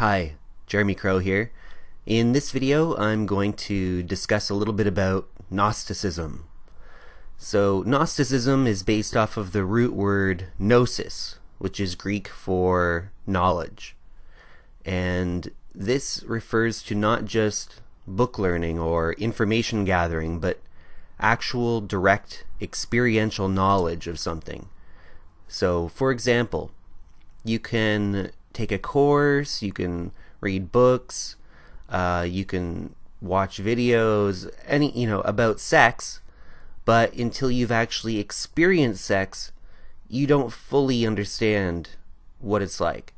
Hi, Jeremy Crow here. In this video, I'm going to discuss a little bit about Gnosticism. So, Gnosticism is based off of the root word gnosis, which is Greek for knowledge. And this refers to not just book learning or information gathering, but actual direct experiential knowledge of something. So, for example, you can take a course, you can read books, you can watch videos, about sex, but until you've actually experienced sex, you don't fully understand what it's like.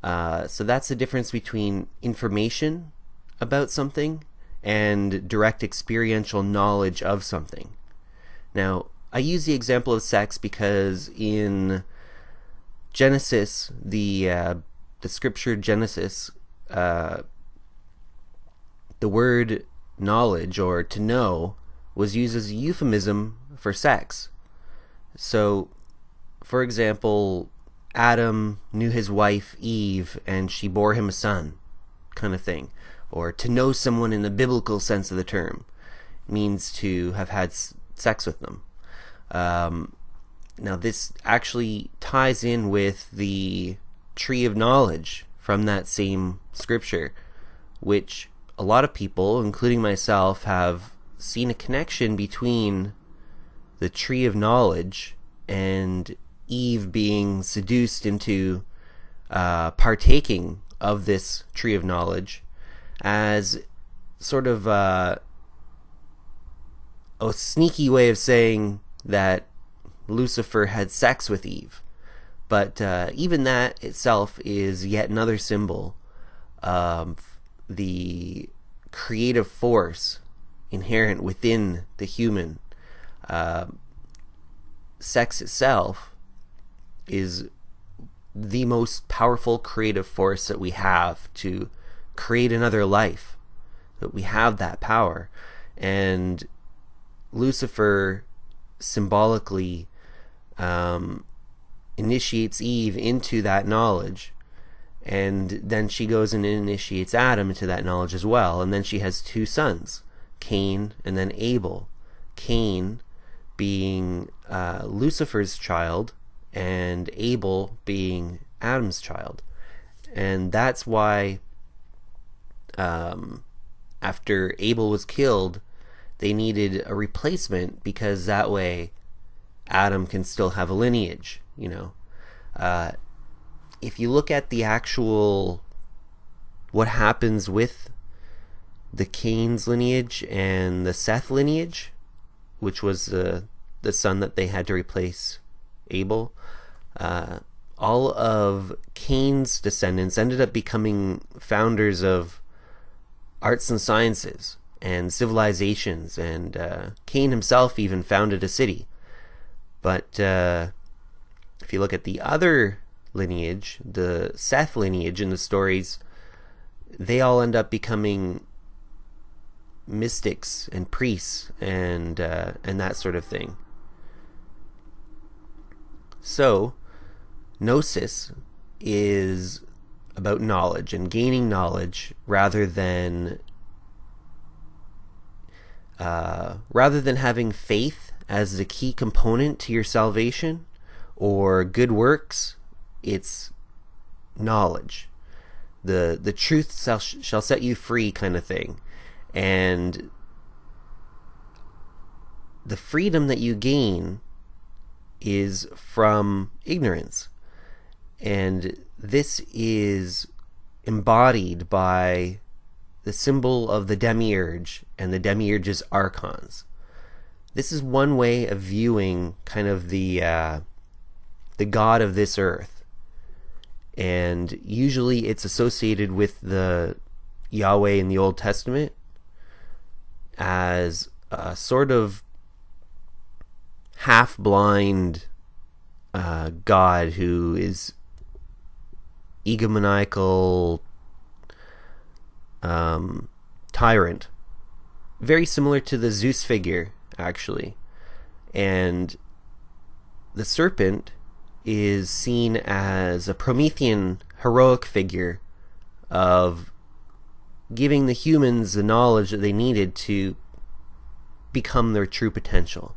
So that's the difference between information about something and direct experiential knowledge of something. Now, I use the example of sex because in Genesis, the scripture Genesis, the word knowledge or to know was used as a euphemism for sex. So, for example, Adam knew his wife Eve and she bore him a son, kind of thing. Or to know someone in the biblical sense of the term means to have had sex with them. Now this actually ties in with the tree of knowledge from that same scripture, which a lot of people, including myself, have seen a connection between the tree of knowledge and Eve being seduced into partaking of this tree of knowledge as sort of a sneaky way of saying that Lucifer had sex with Eve. But even that itself is yet another symbol of the creative force inherent within the human. Sex itself is the most powerful creative force that we have to create another life. That we have that power. And Lucifer symbolically initiates Eve into that knowledge, and then she goes and initiates Adam into that knowledge as well, and then she has two sons, Cain and then Abel. Cain being Lucifer's child and Abel being Adam's child. And that's why after Abel was killed, they needed a replacement, because that way Adam can still have a lineage, if you look at the actual what happens with the Cain's lineage and the Seth lineage, which was the son that they had to replace Abel, all of Cain's descendants ended up becoming founders of arts and sciences and civilizations, and Cain himself even founded a city. But if you look at the other lineage, the Seth lineage in the stories, they all end up becoming mystics and priests and that sort of thing. So, gnosis is about knowledge and gaining knowledge rather than having faith as the key component to your salvation or good works. It's knowledge. The truth shall set you free, kind of thing. And the freedom that you gain is from ignorance. And this is embodied by the symbol of the Demiurge and the Demiurge's archons. This is one way of viewing kind of the god of this earth. And usually it's associated with the Yahweh in the Old Testament as a sort of half-blind god who is egomaniacal tyrant. Very similar to the Zeus figure, actually. And the serpent is seen as a Promethean heroic figure of giving the humans the knowledge that they needed to become their true potential.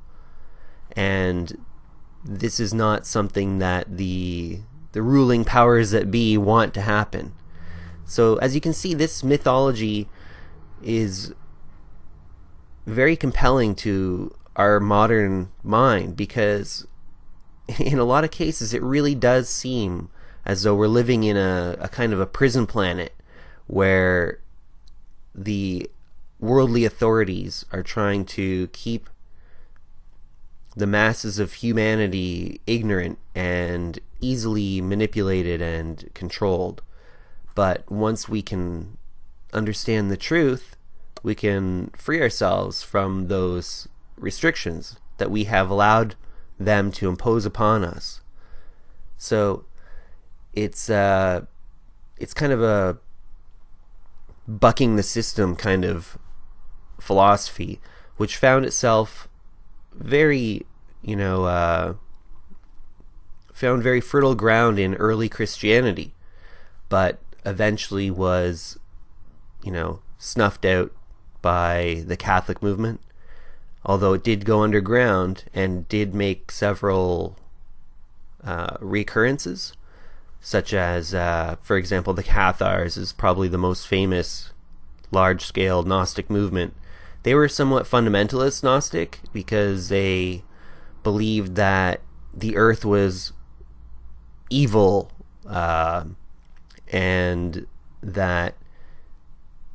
And this is not something that the ruling powers that be want to happen. So as you can see, this mythology is very compelling to our modern mind, because in a lot of cases it really does seem as though we're living in a kind of a prison planet where the worldly authorities are trying to keep the masses of humanity ignorant and easily manipulated and controlled. But once we can understand the truth, we can free ourselves from those restrictions that we have allowed them to impose upon us. So it's kind of a bucking the system kind of philosophy, which found itself very, found very fertile ground in early Christianity, but eventually was, snuffed out by the Catholic movement, although it did go underground and did make several recurrences, such as, for example, the Cathars is probably the most famous large-scale Gnostic movement. They were somewhat fundamentalist Gnostic because they believed that the earth was evil, and that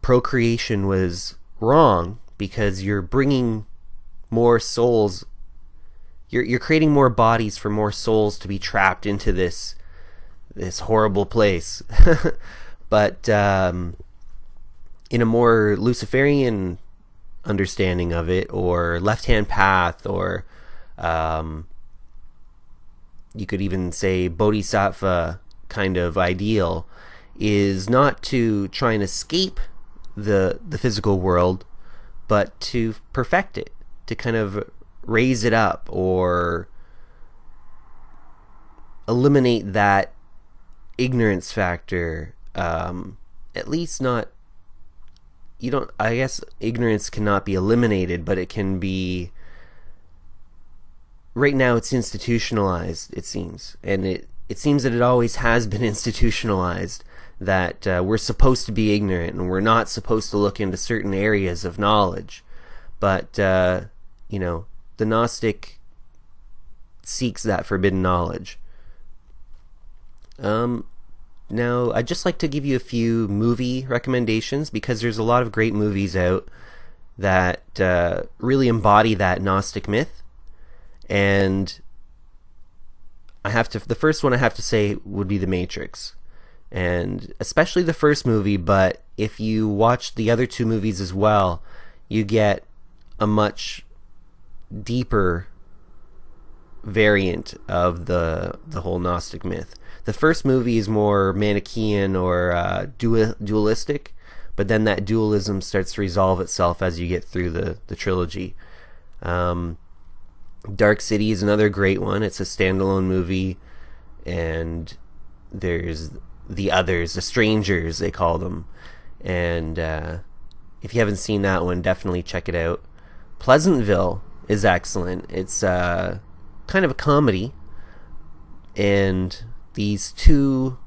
procreation was wrong because you're bringing more souls, you're creating more bodies for more souls to be trapped into this horrible place. But in a more Luciferian understanding of it, or left-hand path, or you could even say bodhisattva kind of ideal, is not to try and escape the physical world, but to perfect it, to kind of raise it up or eliminate that ignorance factor. At least not, I guess ignorance cannot be eliminated, but it can be, right now it's institutionalized, it seems, and it seems that it always has been institutionalized, that we're supposed to be ignorant and we're not supposed to look into certain areas of knowledge. But the Gnostic seeks that forbidden knowledge. Now, I'd just like to give you a few movie recommendations, because there's a lot of great movies out that really embody that Gnostic myth. And the first one I have to say would be The Matrix. And especially the first movie, but if you watch the other two movies as well, you get a much deeper variant of the whole Gnostic myth. The first movie is more Manichaean or dualistic, but then that dualism starts to resolve itself as you get through the trilogy. Dark City is another great one. It's a standalone movie, and there's the others, the strangers they call them, and if you haven't seen that one, definitely check it out. Pleasantville is excellent. It's kind of a comedy, and these two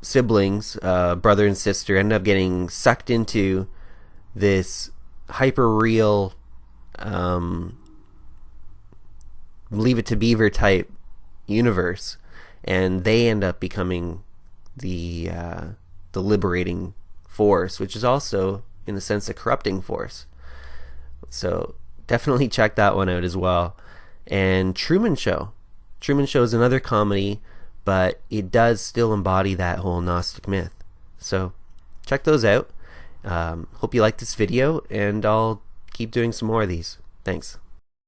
siblings, brother and sister, end up getting sucked into this hyper real Leave It to Beaver type universe, and they end up becoming the liberating force, which is also in a sense a corrupting force. So definitely check that one out as well. And Truman Show is another comedy, but it does still embody that whole Gnostic myth. So check those out. Hope you like this video, and I'll keep doing some more of these. Thanks.